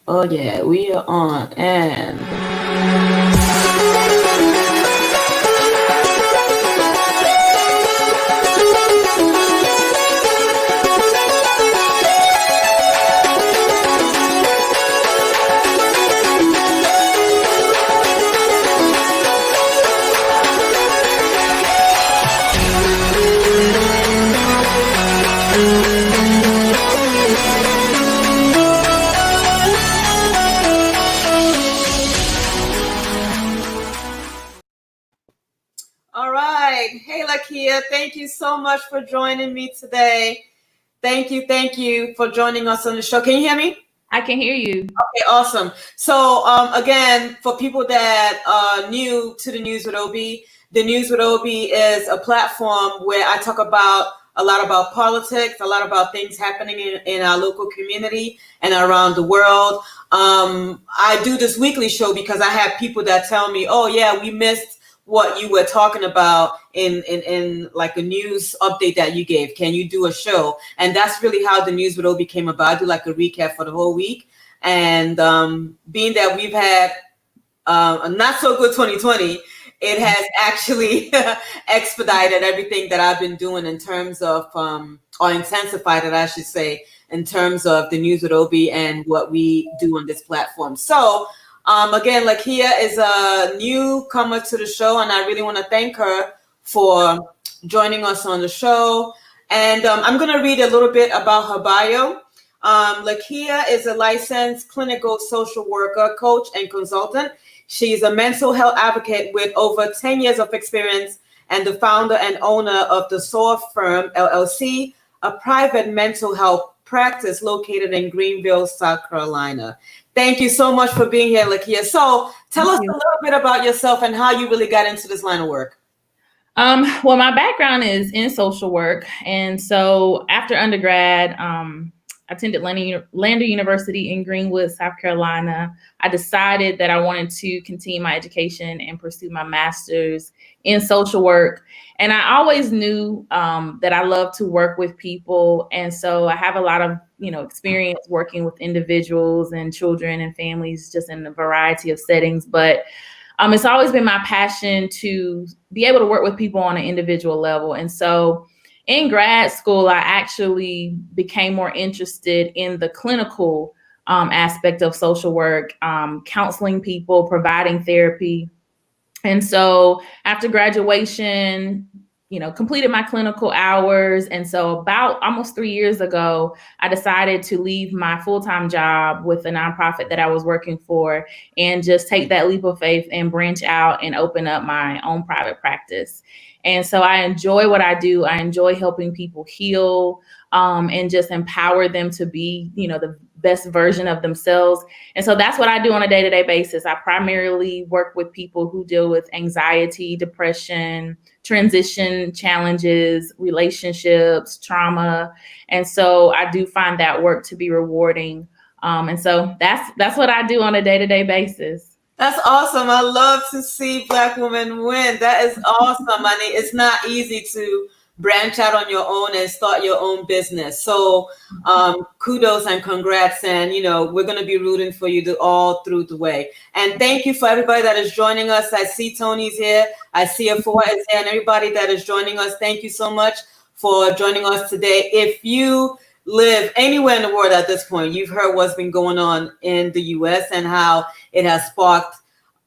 Oh yeah, we are on and all right. Hey Lakia, thank you so much for joining me today. Thank you for joining us on the show. Can you hear me? I can hear you. Okay, awesome. So, again, for people that are new to the News with Obi, the News with Obi is a platform where I talk about a lot about politics, a lot about things happening in our local community and around the world. I do this weekly show because I have people that tell me, "Oh, yeah, we missed what you were talking about in like a news update that you gave. Can you do a show?" And that's really how the News with Obi came about. I do like a recap for the whole week. And being that we've had a not so good 2020, it has actually expedited everything that I've been doing in terms of, or intensified it, I should say, in terms of the News with Obi and what we do on this platform. So, again, Lakia is a newcomer to the show, and I really want to thank her for joining us on the show. And I'm going to read a little bit about her bio. Lakia is a licensed clinical social worker, coach, and consultant. She's a mental health advocate with over 10 years of experience and the founder and owner of the SOAR Firm, LLC, a private mental health practice located in Greenville, South Carolina. Thank you so much for being here, Lakia. So tell us a little bit about yourself and how you really got into this line of work. Well, my background is in social work. And so after undergrad, I attended Lander University in Greenwood, South Carolina. I decided that I wanted to continue my education and pursue my master's in social work. And I always knew that I love to work with people. And so I have a lot of, experience working with individuals and children and families just in a variety of settings. But it's always been my passion to be able to work with people on an individual level. And so in grad school, I actually became more interested in the clinical aspect of social work, counseling people, providing therapy. And so after graduation, completed my clinical hours. And so about almost 3 years ago, I decided to leave my full-time job with the nonprofit that I was working for and just take that leap of faith and branch out and open up my own private practice. And so I enjoy what I do. I enjoy helping people heal and just empower them to be, the best version of themselves. And so that's what I do on a day-to-day basis. I primarily work with people who deal with anxiety, depression, transition challenges, relationships, trauma. And so I do find that work to be rewarding. And so that's what I do on a day-to-day basis. That's awesome. I love to see Black women win. That is awesome. I mean, it's not easy to branch out on your own and start your own business. So kudos and congrats. And, we're going to be rooting for you all through the way. And thank you for everybody that is joining us. I see Tony's here. I see Afua is here. And everybody that is joining us, thank you so much for joining us today. If you live anywhere in the world at this point, you've heard what's been going on in the U.S. and how it has sparked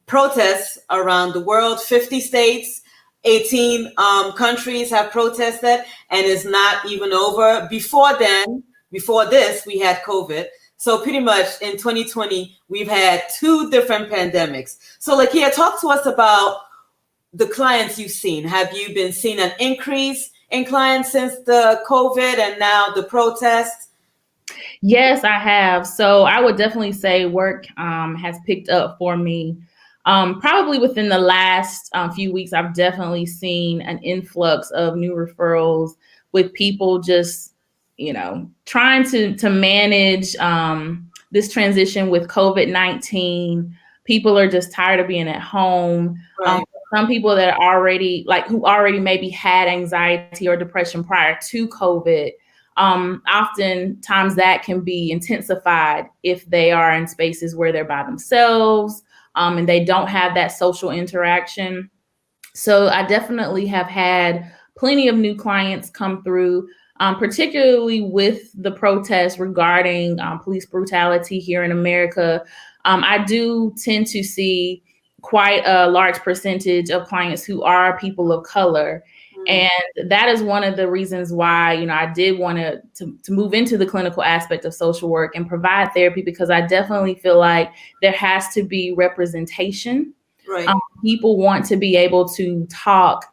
protests around the world. 50 states, 18 countries have protested, and it's not even over. Before this, we had COVID. So pretty much in 2020, we've had 2 different pandemics. So Lakia, talk to us about the clients you've seen. Have you been seeing an increase in clients since the COVID and now the protests? Yes, I have. So I would definitely say work has picked up for me. Probably within the last few weeks, I've definitely seen an influx of new referrals with people just, trying to manage this transition with COVID-19. People are just tired of being at home. Right. Some people that are who already maybe had anxiety or depression prior to COVID Oftentimes that can be intensified if they are in spaces where they're by themselves, and they don't have that social interaction. So I definitely have had plenty of new clients come through, particularly with the protests regarding police brutality here in America. I do tend to see quite a large percentage of clients who are people of color. And that is one of the reasons why, I did want to move into the clinical aspect of social work and provide therapy, because I definitely feel like there has to be representation. Right. People want to be able to talk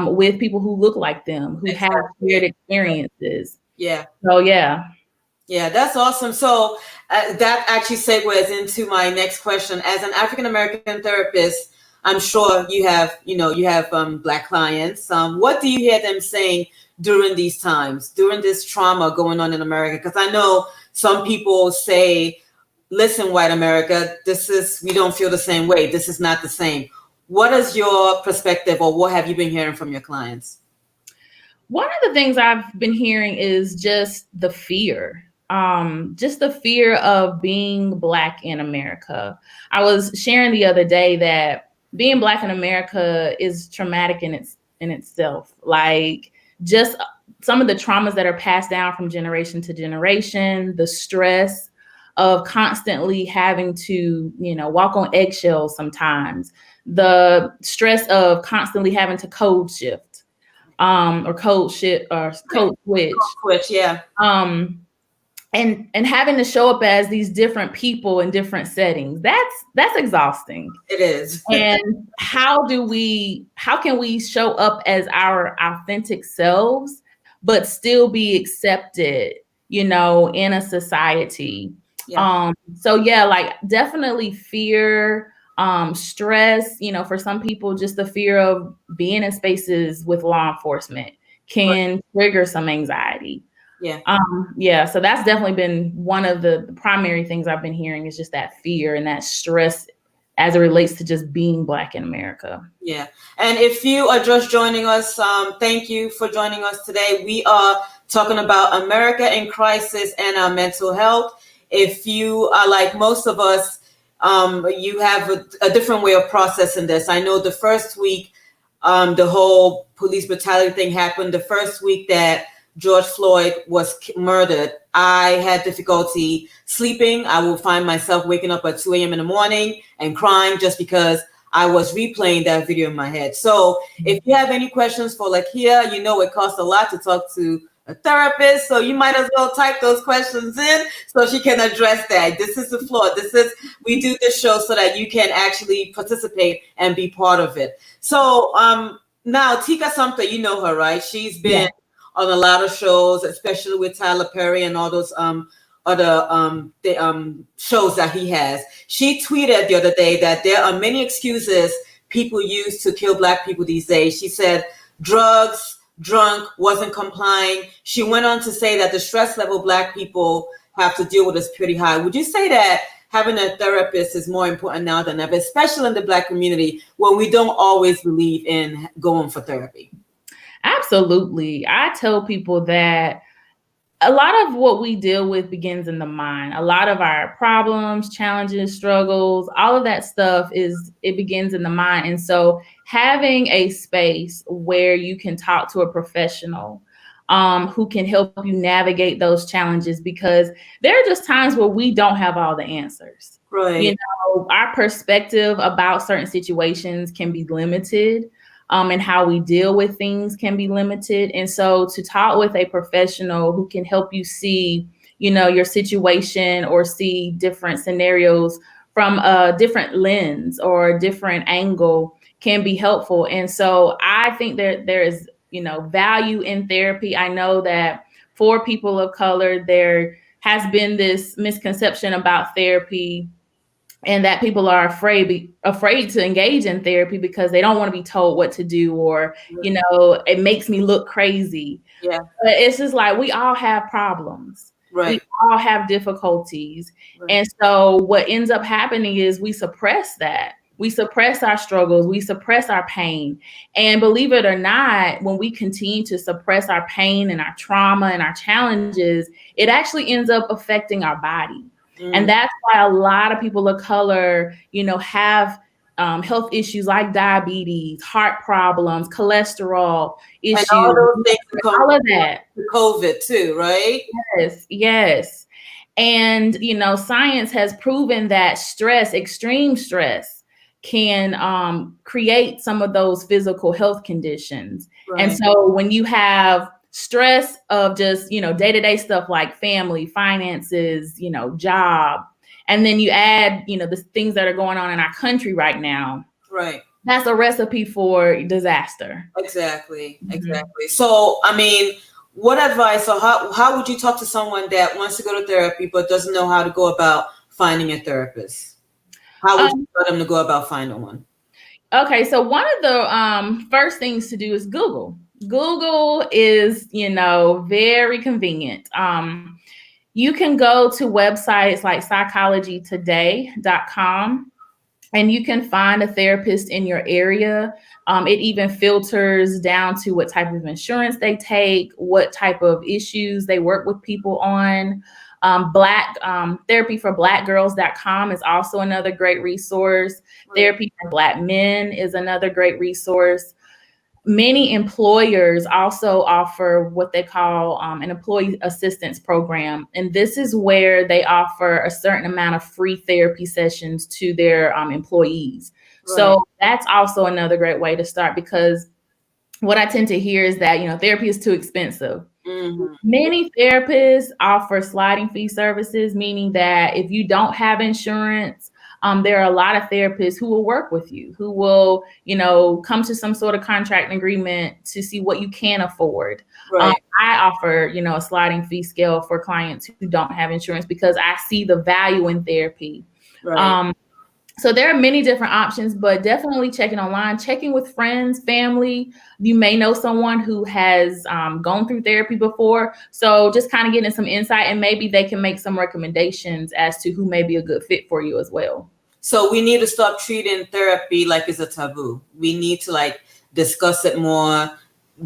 with people who look like them, who have shared experiences. Yeah. So, yeah. Yeah, that's awesome. So that actually segues into my next question. As an African-American therapist, I'm sure you have Black clients. What do you hear them saying during these times, during this trauma going on in America? Because I know some people say, listen, white America, we don't feel the same way. This is not the same. What is your perspective, or what have you been hearing from your clients? One of the things I've been hearing is just the fear. Just the fear of being Black in America. I was sharing the other day that being Black in America is traumatic in itself. Like, just some of the traumas that are passed down from generation to generation, the stress of constantly having to, walk on eggshells sometimes, the stress of constantly having to code shift, or code switch. Code switch, yeah. And having to show up as these different people in different settings. That's exhausting. It is. And how can we show up as our authentic selves, but still be accepted, in a society? Yeah. So yeah, like, definitely fear, stress, for some people, just the fear of being in spaces with law enforcement can trigger some anxiety. Yeah. So that's definitely been one of the primary things I've been hearing, is just that fear and that stress as it relates to just being Black in America. Yeah. And if you are just joining us, thank you for joining us today. We are talking about America in crisis and our mental health. If you are like most of us, you have a different way of processing this. I know the first week, the whole police brutality thing happened. The first week that George Floyd was murdered, I had difficulty sleeping. I will find myself waking up at 2 a.m. in the morning and crying just because I was replaying that video in my head. So if you have any questions for Lakia, it costs a lot to talk to a therapist. So you might as well type those questions in so she can address that. This is the floor. We do this show so that you can actually participate and be part of it. So now Tika Sumter, you know her, right? She's been on a lot of shows, especially with Tyler Perry and all those other shows that he has. She tweeted the other day that there are many excuses people use to kill Black people these days. She said drugs, drunk, wasn't complying. She went on to say that the stress level Black people have to deal with is pretty high. Would you say that having a therapist is more important now than ever, especially in the Black community, when we don't always believe in going for therapy? Absolutely. I tell people that a lot of what we deal with begins in the mind. A lot of our problems, challenges, struggles, all of that stuff it begins in the mind. And so having a space where you can talk to a professional who can help you navigate those challenges, because there are just times where we don't have all the answers. Right. Our perspective about certain situations can be limited. And how we deal with things can be limited. And so to talk with a professional who can help you see, your situation or see different scenarios from a different lens or a different angle can be helpful. And so I think that there is, value in therapy. I know that for people of color, there has been this misconception about therapy, and that people are afraid to engage in therapy because they don't want to be told what to do, or, it makes me look crazy. Yeah. But it's just like, we all have problems. Right. We all have difficulties. Right. And so what ends up happening is we suppress that We suppress our struggles. We suppress our pain. And believe it or not, when we continue to suppress our pain and our trauma and our challenges, it actually ends up affecting our body. And that's why a lot of people of color, have health issues like diabetes, heart problems, cholesterol issues, and all those things all of that. COVID too, right? Yes. And, science has proven that stress, extreme stress, can create some of those physical health conditions. Right. And so when you have stress of just, day-to-day stuff like family, finances, job, and then you add, the things that are going on in our country right now. Right. That's a recipe for disaster. Exactly. So, I mean, what advice or how would you talk to someone that wants to go to therapy but doesn't know how to go about finding a therapist? How would you tell them to go about finding one? Okay, so one of the first things to do is Google. Google is, very convenient. You can go to websites like psychologytoday.com. And you can find a therapist in your area. It even filters down to what type of insurance they take, what type of issues they work with people on. Therapyforblackgirls.com is also another great resource. Right. Therapy for Black Men is another great resource. Many employers also offer what they call an employee assistance program. And this is where they offer a certain amount of free therapy sessions to their employees. Right. So that's also another great way to start, because what I tend to hear is that, therapy is too expensive. Mm-hmm. Many therapists offer sliding fee services, meaning that if you don't have insurance, there are a lot of therapists who will work with you, who will, come to some sort of contract agreement to see what you can afford. Right. I offer, a sliding fee scale for clients who don't have insurance because I see the value in therapy. Right. So there are many different options, but definitely checking online, checking with friends, family. You may know someone who has gone through therapy before. So just kind of getting some insight, and maybe they can make some recommendations as to who may be a good fit for you as well. So we need to stop treating therapy like it's a taboo. We need to discuss it more,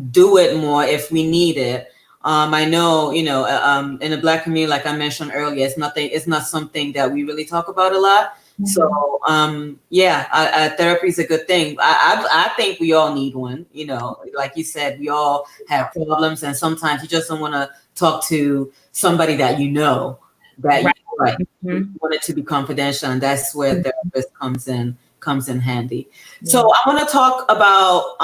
do it more if we need it. I know, in the Black community, like I mentioned earlier, it's not something that we really talk about a lot. Mm-hmm. So, therapy is a good thing. I think we all need one, like you said, we all have problems, and sometimes you just don't want to talk to somebody that that right. You want it to be confidential, and that's where therapist comes in handy. Yeah. So I want to talk about,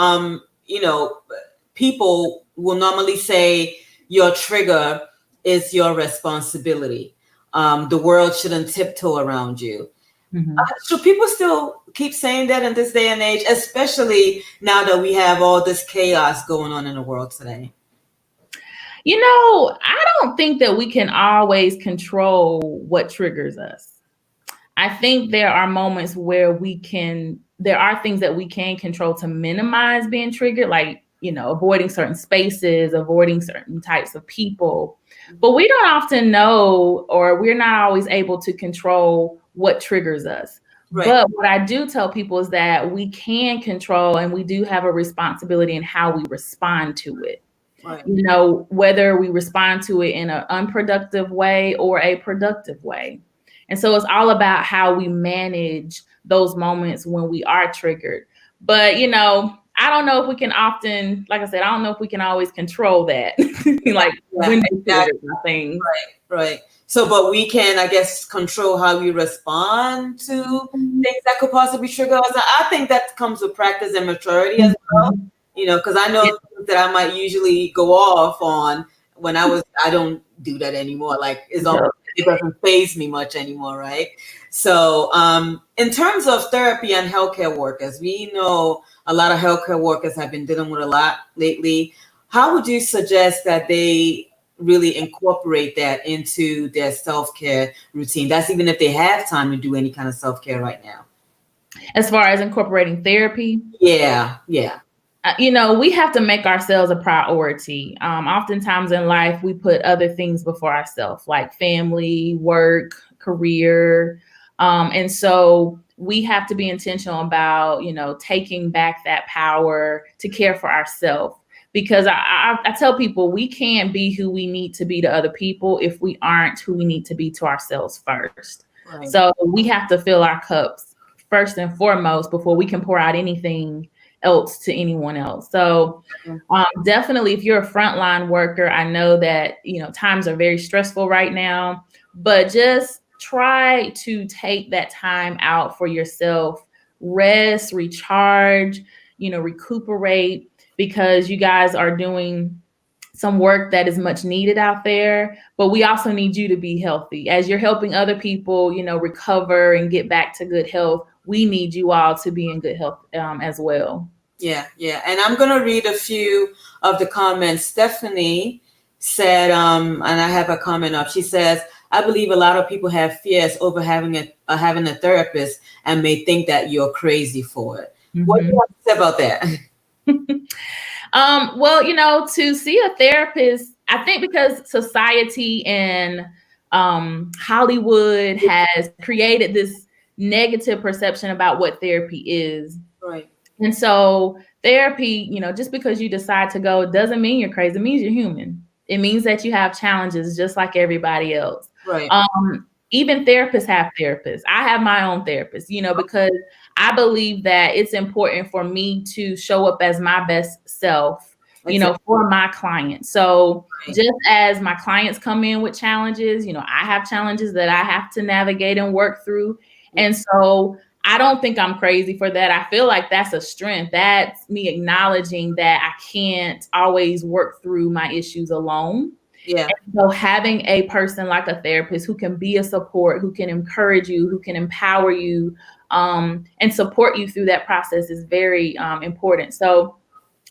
people will normally say your trigger is your responsibility. The world shouldn't tiptoe around you. Mm-hmm. Should people still keep saying that in this day and age, especially now that we have all this chaos going on in the world today? I don't think that we can always control what triggers us. I think there are moments where there are things that we can control to minimize being triggered, like, avoiding certain spaces, avoiding certain types of people. But we don't often know, or we're not always able to control what triggers us. Right. But what I do tell people is that we can control, and we do have a responsibility in how we respond to it. Right. Whether we respond to it in an unproductive way or a productive way. And so it's all about how we manage those moments when we are triggered. But, I don't know if we can often, like I said, I don't know if we can always control that. When they trigger things. Right. So, but we can, I guess, control how we respond to things that could possibly trigger us. I think that comes with practice and maturity as well. Because I know things that I might usually go off on when I don't do that anymore. It doesn't faze me much anymore, right? So in terms of therapy and healthcare workers, we know a lot of healthcare workers have been dealing with a lot lately. How would you suggest that they really incorporate that into their self-care routine? That's even if they have time to do any kind of self-care right now. As far as incorporating therapy? Yeah. We have to make ourselves a priority. Oftentimes in life, we put other things before ourselves, like family, work, career. And so we have to be intentional about, taking back that power to care for ourselves. Because I tell people we can't be who we need to be to other people if we aren't who we need to be to ourselves first. Right. So we have to fill our cups first and foremost before we can pour out anything else to anyone else. So definitely, if you're a frontline worker, I know that, times are very stressful right now, but just try to take that time out for yourself, rest, recharge, recuperate, because you guys are doing some work that is much needed out there. But we also need you to be healthy. As you're helping other people, recover and get back to good health, we need you all to be in good health as well. Yeah. And I'm going to read a few of the comments. Stephanie said, and I have a comment up. She says, I believe a lot of people have fears over having a therapist and may think that you're crazy for it. Mm-hmm. What do you have to say about that? Well, to see a therapist, I think because society and Hollywood has created this negative perception about what therapy is. Right. And so therapy, just because you decide to go doesn't mean you're crazy. It means you're human. It means that you have challenges just like everybody else. Right. Even therapists have therapists. I have my own therapist, because I believe that it's important for me to show up as my best self, for my clients. So just as my clients come in with challenges, I have challenges that I have to navigate and work through. And so I don't think I'm crazy for that. I feel like that's a strength. That's me acknowledging that I can't always work through my issues alone. Yeah. And so having a person like a therapist who can be a support, who can encourage you, who can empower you, and support you through that process is very important. So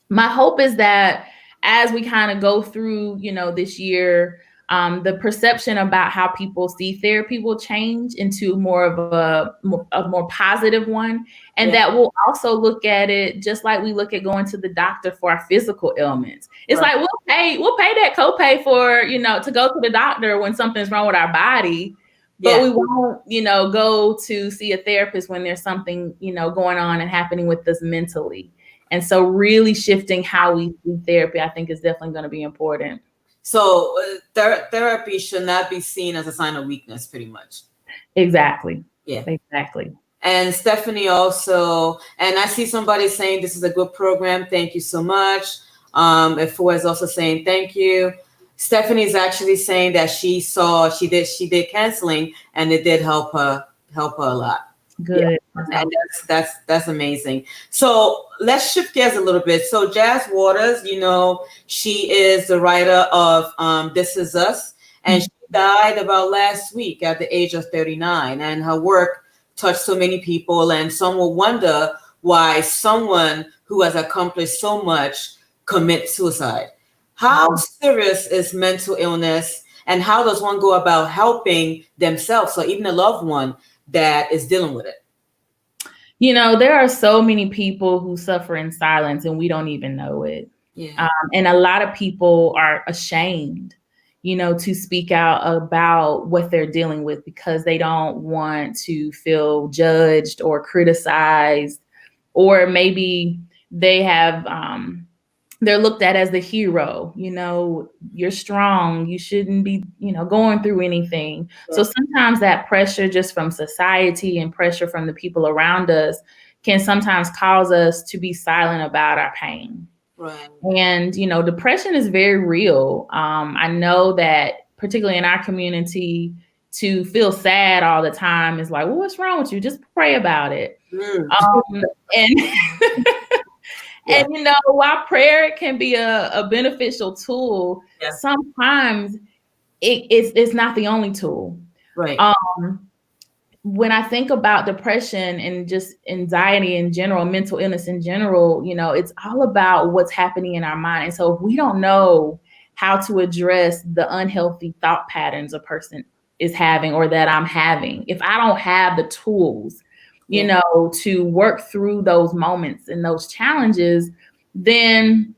my hope is that as we kind of go through, this year, the perception about how people see therapy will change into more of a more positive one. And that we'll also look at it just like we look at going to the doctor for our physical ailments. It's like we'll pay that copay for, to go to the doctor when something's wrong with our body. But we won't, go to see a therapist when there's something, going on and happening with us mentally. And so really shifting how we do therapy, I think, is definitely going to be important. So therapy should not be seen as a sign of weakness, pretty much. Exactly. Yeah. Exactly. And Stephanie also, and I see somebody saying this is a good program. Thank you so much. Efua is also saying thank you. Stephanie's actually saying that she did counseling and it did help her a lot. Good. Yeah. And that's amazing. So let's shift gears a little bit. So Jazz Waters, she is the writer of This Is Us, and she died about last week at the age of 39. And her work touched so many people, and some will wonder why someone who has accomplished so much commits suicide. How serious is mental illness, and how does one go about helping themselves or even a loved one that is dealing with it? There are so many people who suffer in silence and we don't even know it. Yeah. And a lot of people are ashamed, to speak out about what they're dealing with because they don't want to feel judged or criticized, or maybe they have, they're looked at as the hero. You're strong. You shouldn't be, going through anything. Yeah. So sometimes that pressure just from society and pressure from the people around us can sometimes cause us to be silent about our pain. Right. And, depression is very real. I know that particularly in our community, to feel sad all the time is like, well, what's wrong with you? Just pray about it. And yeah. And, while prayer can be a beneficial tool, sometimes it's not the only tool. Right. When I think about depression and just anxiety in general, mental illness in general, it's all about what's happening in our mind. And so if we don't know how to address the unhealthy thought patterns a person is having or that I'm having, if I don't have the tools, to work through those moments and those challenges, then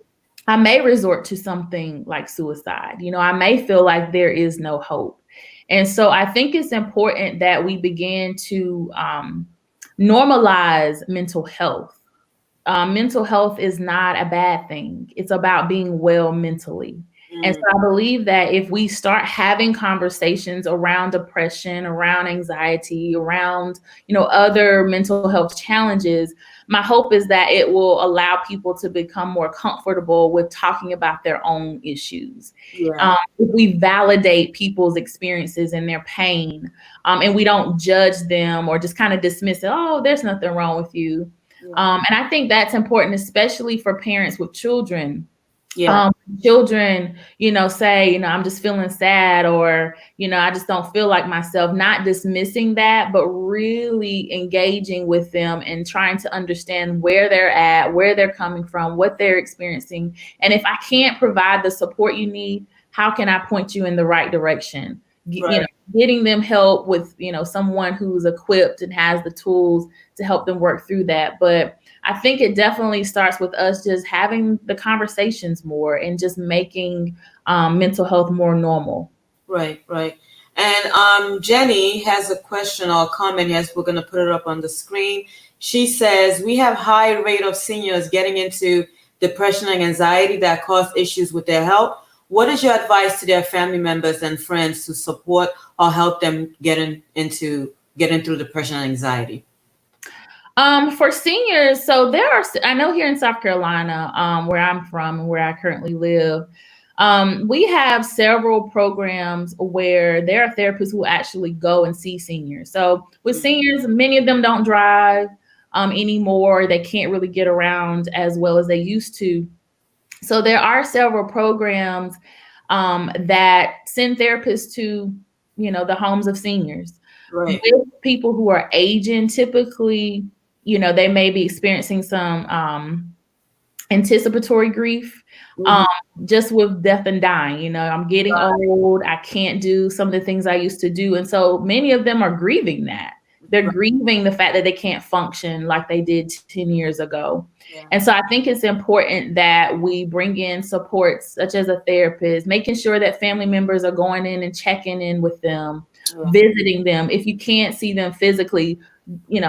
I may resort to something like suicide. I may feel like there is no hope. And so I think it's important that we begin to normalize mental health. Mental health is not a bad thing. It's about being well mentally. And so I believe that if we start having conversations around depression, around anxiety, around, other mental health challenges, my hope is that it will allow people to become more comfortable with talking about their own issues. Yeah. If we validate people's experiences and their pain, and we don't judge them or just kind of dismiss it, oh, there's nothing wrong with you. And I think that's important, especially for parents with children. Yeah. Children, say, I'm just feeling sad, or, I just don't feel like myself, not dismissing that, but really engaging with them and trying to understand where they're at, where they're coming from, what they're experiencing. And if I can't provide the support you need, how can I point you in the right direction? Right. Getting them help with, someone who's equipped and has the tools to help them work through that. But I think it definitely starts with us just having the conversations more and just making mental health more normal. Right, right. And Jenny has a question or comment. Yes, we're going to put it up on the screen. She says, we have high rate of seniors getting into depression and anxiety that cause issues with their health. What is your advice to their family members and friends to support or help them getting through depression and anxiety? For seniors, so I know here in South Carolina, where I'm from and where I currently live, we have several programs where there are therapists who actually go and see seniors. So with seniors, many of them don't drive anymore. They can't really get around as well as they used to. So there are several programs that send therapists to, the homes of seniors. Right. With people who are aging, typically, they may be experiencing some anticipatory grief, just with death and dying. I'm getting old. I can't do some of the things I used to do. And so many of them are grieving that. They're grieving the fact that they can't function like they did 10 years ago. Yeah. And so I think it's important that we bring in supports such as a therapist, making sure that family members are going in and checking in with them, visiting them. If you can't see them physically,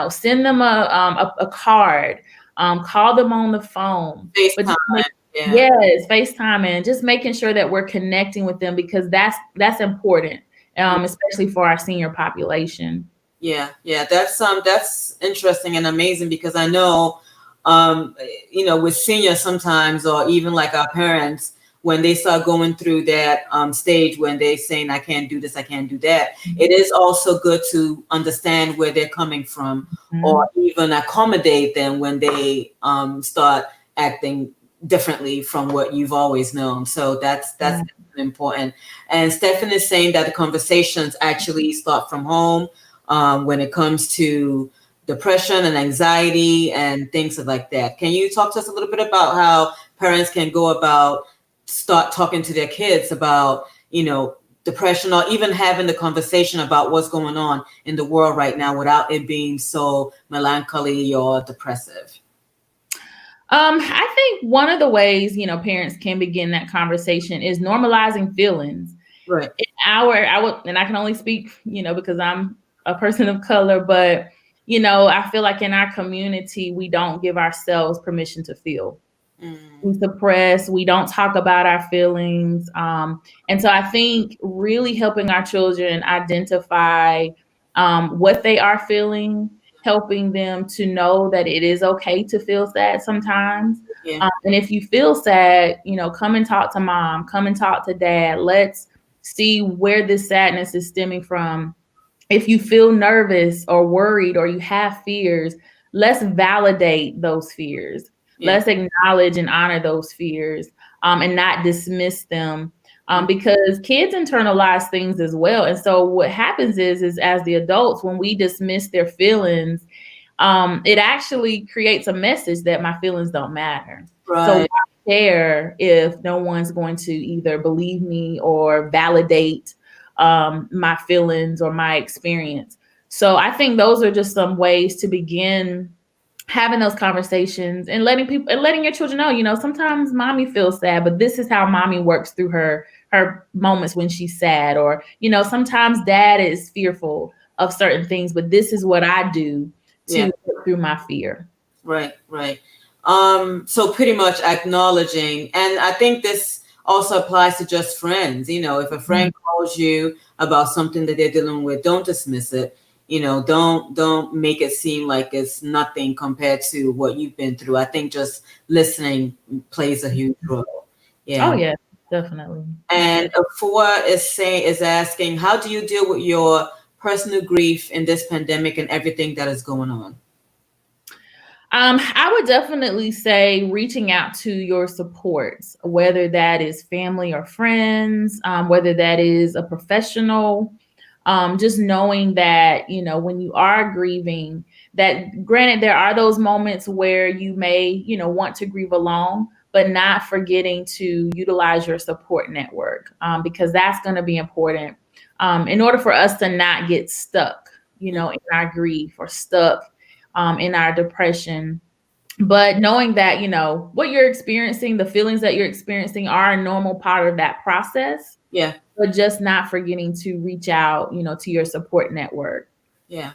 send them a card, call them on the phone. FaceTime. Yes, FaceTime, and just making sure that we're connecting with them, because that's important, especially for our senior population. Yeah, that's interesting and amazing, because I know, with seniors sometimes, or even like our parents, when they start going through that stage when they're saying, I can't do this, I can't do that, it is also good to understand where they're coming from, or even accommodate them when they start acting differently from what you've always known. So that's important. And Stephen is saying that the conversations actually start from home when it comes to depression and anxiety and things like that. Can you talk to us a little bit about how parents can go about start talking to their kids about, depression, or even having the conversation about what's going on in the world right now without it being so melancholy or depressive? I think one of the ways, parents can begin that conversation is normalizing feelings. Right. And I can only speak, because I'm a person of color, but, I feel like in our community, we don't give ourselves permission to feel. We suppress, we don't talk about our feelings. And so I think really helping our children identify what they are feeling, helping them to know that it is okay to feel sad sometimes. Yeah. And if you feel sad, come and talk to mom, come and talk to dad. Let's see where this sadness is stemming from. If you feel nervous or worried or you have fears, let's validate those fears. Yeah. Let's acknowledge and honor those fears and not dismiss them. Because kids internalize things as well. And so what happens is as the adults, when we dismiss their feelings, it actually creates a message that my feelings don't matter. Right. So why care if no one's going to either believe me or validate my feelings or my experience? So I think those are just some ways to begin having those conversations and letting your children know, sometimes mommy feels sad, but this is how mommy works through her moments when she's sad. Or, sometimes dad is fearful of certain things, but this is what I do to get through my fear. Right. So pretty much acknowledging, and I think this also applies to just friends. If a friend calls you about something that they're dealing with, don't dismiss it. Don't make it seem like it's nothing compared to what you've been through. I think just listening plays a huge role. Yeah. Oh yeah, definitely. And Afua is asking, how do you deal with your personal grief in this pandemic and everything that is going on? I would definitely say reaching out to your supports, whether that is family or friends, whether that is a professional, just knowing that, when you are grieving, that granted, there are those moments where you may, want to grieve alone, but not forgetting to utilize your support network, because that's going to be important in order for us to not get stuck, in our grief or stuck in our depression. But knowing that, what you're experiencing, the feelings that you're experiencing are a normal part of that process. Yeah. But just not forgetting to reach out, to your support network. Yeah.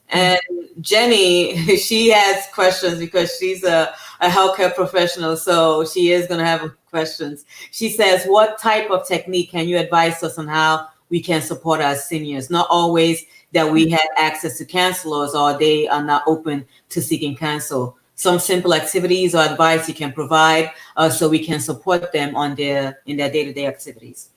And Jenny, she has questions because she's a healthcare professional. So she is going to have questions. She says, what type of technique can you advise us on how we can support our seniors? Not always that we have access to counselors or they are not open to seeking counsel. Some simple activities or advice you can provide so we can support them in their day-to-day activities.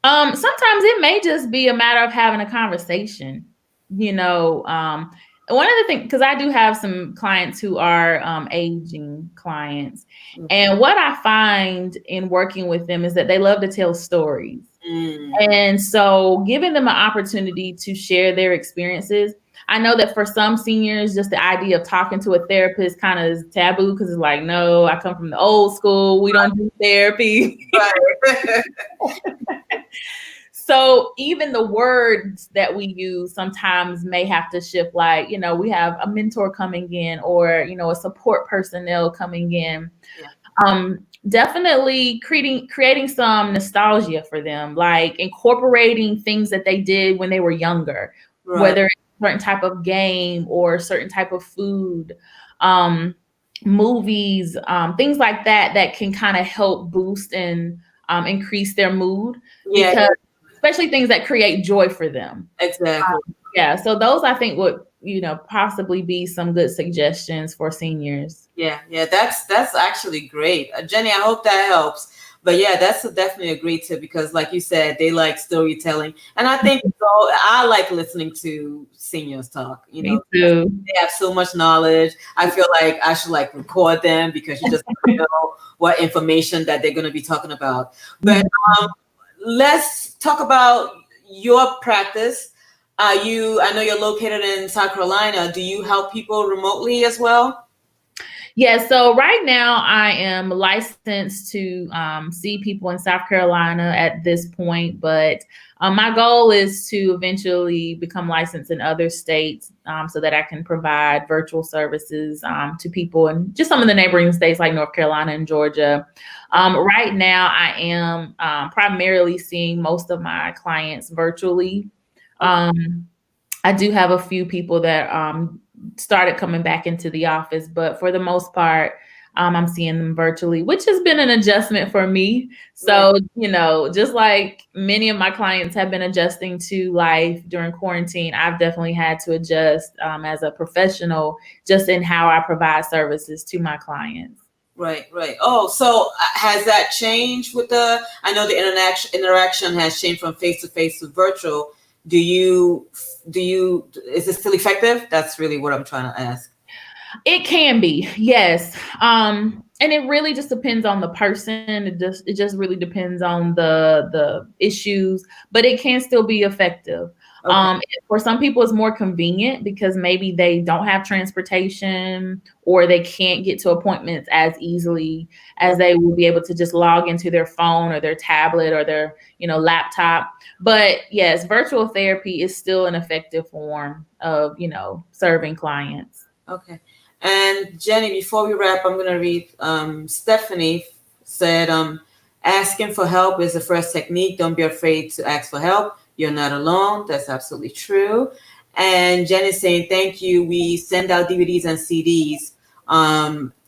Sometimes it may just be a matter of having a conversation. One of the things, because I do have some clients who are aging clients, and what I find in working with them is that they love to tell stories. And so giving them an opportunity to share their experiences. I know that for some seniors, just the idea of talking to a therapist kind of is taboo because it's like, no, I come from the old school. We don't do therapy. Right. So even the words that we use sometimes may have to shift, like, we have a mentor coming in or, a support personnel coming in. Yeah. Definitely creating some nostalgia for them, like incorporating things that they did when they were younger, right. Whether it's a certain type of game or certain type of food, movies, things like that can kind of help boost and increase their mood. Yeah. Because especially things that create joy for them. Exactly. Yeah. So those I think would, possibly be some good suggestions for seniors. Yeah. That's actually great. Jenny, I hope that helps. But yeah, that's definitely a great tip because like you said, they like storytelling. And I think I like listening to seniors talk. Me too. They have so much knowledge. I feel like I should record them because you just don't know what information that they're going to be talking about. But let's talk about your practice. I know you're located in South Carolina. Do you help people remotely as well? Yeah, so right now I am licensed to see people in South Carolina at this point, but my goal is to eventually become licensed in other states so that I can provide virtual services to people in just some of the neighboring states like North Carolina and Georgia. Right now I am primarily seeing most of my clients virtually. I do have a few people that started coming back into the office, but for the most part, I'm seeing them virtually, which has been an adjustment for me. So, just like many of my clients have been adjusting to life during quarantine, I've definitely had to adjust as a professional just in how I provide services to my clients. Right. Oh, so has that changed I know the interaction has changed from face-to-face to virtual. Is it still effective? That's really what I'm trying to ask. It can be, yes. And it really just depends on the person. It just really depends on the issues, but it can still be effective. Okay. For some people, it's more convenient because maybe they don't have transportation or they can't get to appointments as easily as they will be able to just log into their phone or their tablet or their, laptop. But yes, virtual therapy is still an effective form of, serving clients. Okay. And Jenny, before we wrap, I'm going to read, Stephanie said, asking for help is the first technique. Don't be afraid to ask for help. You're not alone. That's absolutely true. And Jen is saying, thank you. We send out DVDs and CDs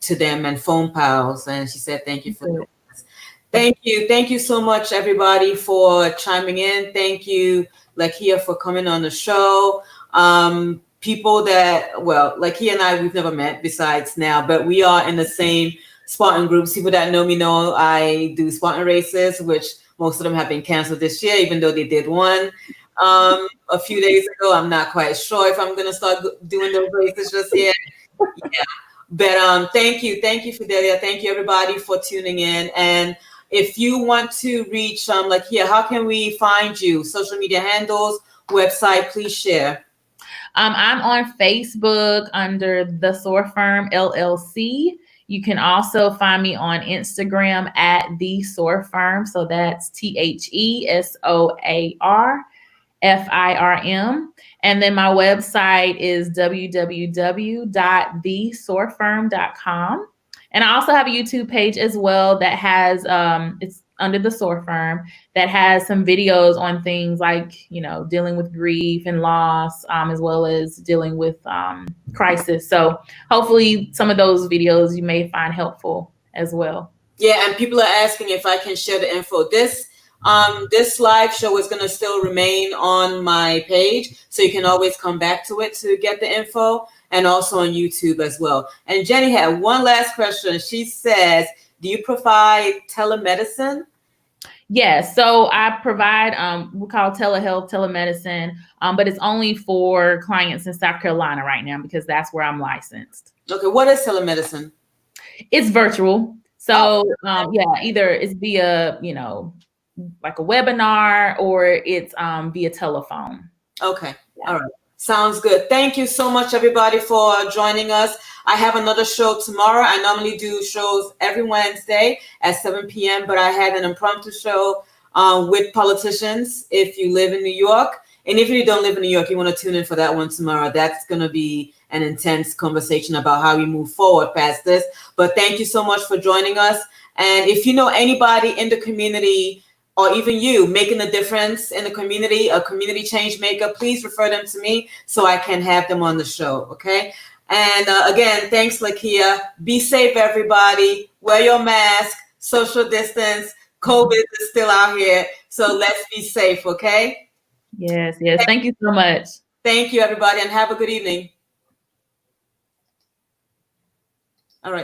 to them and phone pals. And she said, thank you for that. Thank you. Thank you so much, everybody, for chiming in. Thank you, Lakia, for coming on the show. People that, well, Lakia and I, we've never met besides now, but we are in the same Spartan groups. People that know me know I do Spartan races, which most of them have been canceled this year, even though they did one a few days ago. I'm not quite sure if I'm going to start doing those races just yet. Yeah. But thank you, Fidelia. Thank you, everybody, for tuning in. And if you want to reach Lakia, how can we find you? Social media handles, website, please share. I'm on Facebook under The SOAR Firm LLC. You can also find me on Instagram at The SOAR Firm. So that's TheSoarFirm. And then my website is www.thesoarfirm.com. And I also have a YouTube page as well that has, it's under The SOAR Firm, that has some videos on things like, dealing with grief and loss, as well as dealing with crisis. So hopefully some of those videos you may find helpful as well. Yeah, and people are asking if I can share the info. This live show is going to still remain on my page, so you can always come back to it to get the info, and also on YouTube as well. And Jenny had one last question. She says, do you provide telemedicine? Yes. So I provide, we call telehealth, telemedicine, but it's only for clients in South Carolina right now because that's where I'm licensed. Okay. What is telemedicine? It's virtual. So either it's via, like a webinar, or it's via telephone. Okay. Yeah. All right. Sounds good. Thank you so much, everybody, for joining us. I have another show tomorrow. I normally do shows every Wednesday at 7 p.m., but I had an impromptu show with politicians if you live in New York. And if you don't live in New York, you want to tune in for that one tomorrow. That's going to be an intense conversation about how we move forward past this. But thank you so much for joining us. And if you know anybody in the community, or even you making a difference in the community, a community change maker, please refer them to me so I can have them on the show, okay? And again, thanks, Lakia. Be safe, everybody. Wear your mask, social distance. COVID is still out here, so let's be safe, okay? Yes. Thank you so much. Thank you, everybody, and have a good evening. All right.